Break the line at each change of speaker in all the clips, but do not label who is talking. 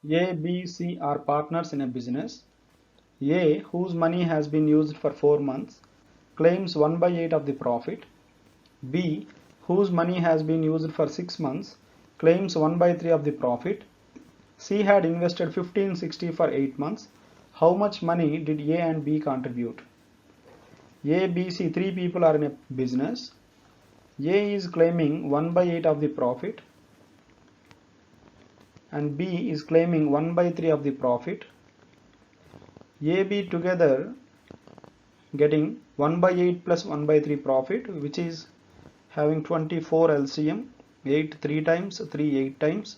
A, B, C are partners in a business. A, whose money has been used for 4 months, claims 1 by 8 of the profit. B, whose money has been used for 6 months, claims 1 by 3 of the profit. C had invested 1560 for 8 months. How much money did A and B contribute? A, B, C, 3 people are in a business. A is claiming 1 by 8 of the profit and B is claiming 1 by 3 of the profit. A, B together getting 1 by 8 plus 1 by 3 profit, which is having 24 LCM, 8 3 times, 3 8 times.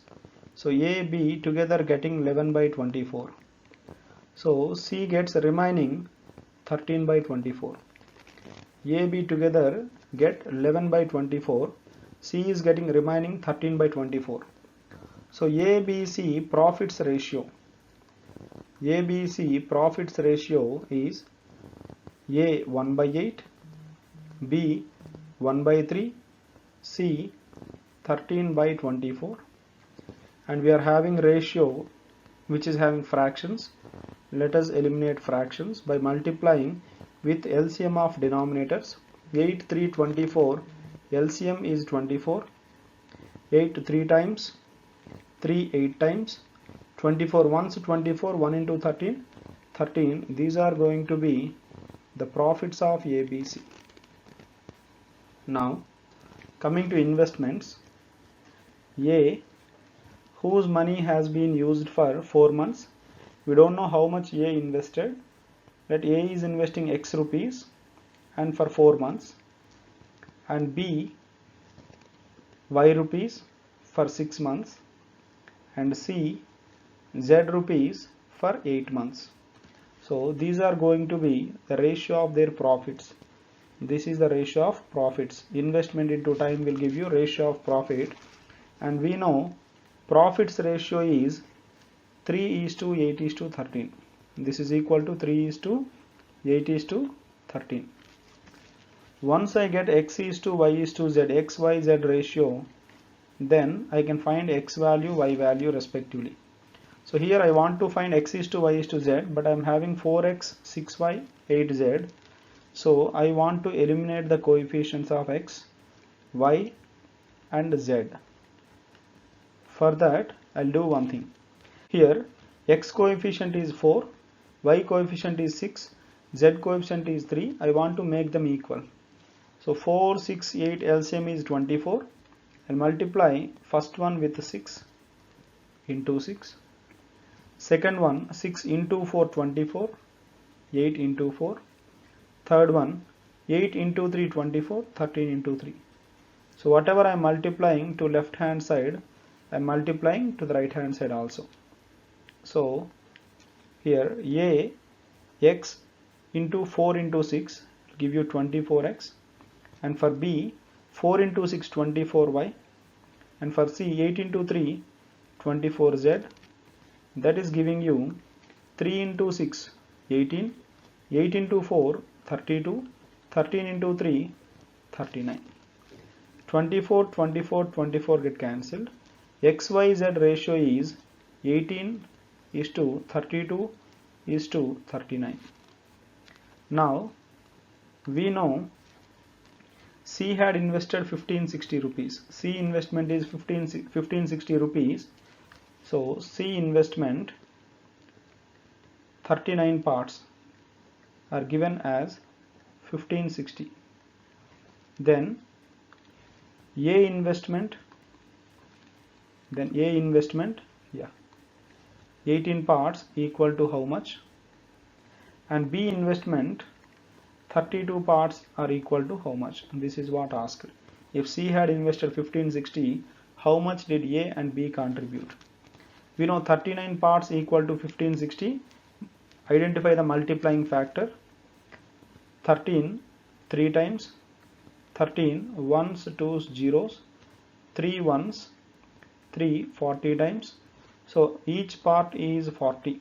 So A, B together getting 11 by 24. So C gets remaining 13 by 24. A, B together get 11 by 24. C is getting remaining 13 by 24. So A, B, C profits ratio. A, B, C profits ratio is A 1 by 8, B 1 by 3, C 13 by 24, and we are having ratio which is having fractions. Let us eliminate fractions by multiplying with LCM of denominators. 8 3 24, LCM is 24, 8 3 times, 3 8 times, 24 once 24, 1 into 13, 13. These are going to be the profits of ABC. Now coming to investments, A, whose money has been used for 4 months. We don't know how much A invested. That A is investing X rupees and for 4 months, and B Y rupees for 6 months, and C Z rupees for 8 months. So these are going to be the ratio of their profits. This is the ratio of profits. Investment into time will give you ratio of profit, and we know profits ratio is 3 is to 8 is to 13. This is equal to 3 is to 8 is to 13. Once I get X is to Y is to Z, X, Y, Z ratio, then I can find X value, Y value respectively. So here I want to find X is to Y is to Z, but I am having 4X, 6Y, 8Z. So I want to eliminate the coefficients of X, Y and Z. For that I'll do one thing. Here X coefficient is 4, Y coefficient is 6, Z coefficient is 3. I want to make them equal. So 4, 6, 8 LCM is 24. I'll multiply first one with 6 into 6. Second one 6 into 4 24, 8 into 4. Third one 8 into 3 24, 13 into 3. So whatever I am multiplying to left hand side, I am multiplying to the right hand side also. So here A, X into 4 into 6 will give you 24X, and for B 4 into 6 24Y, and for C 8 into 3 24Z. That is giving you 3 into 6 18, 8 into 4 32, 13 into 3 39. 24 24 24 get cancelled. XYZ ratio is 18 is to 32 is to 39. Now we know C had invested 1560 rupees. C investment is 1560 rupees. So C investment 39 parts are given as 1560. Then A investment, 18 parts equal to how much? And B investment 32 parts are equal to how much? This is what asked. If C had invested 1560, how much did A and B contribute? We know 39 parts equal to 1560. Identify the multiplying factor. 13 3 times, 13 ones, 2's, zeros, 3 ones, 3 40 times. So each part is 40.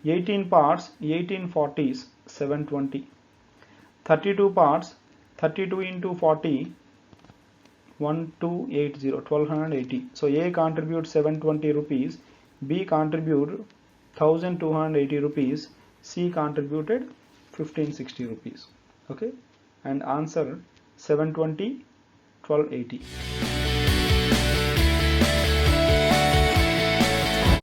18 parts, 18 40s, 720. 32 parts, 32 into 40, 1280, 1280. So A contributes 720 rupees, B contributed 1280 rupees, C contributed 1560 rupees. Okay, and answer 720, 1280.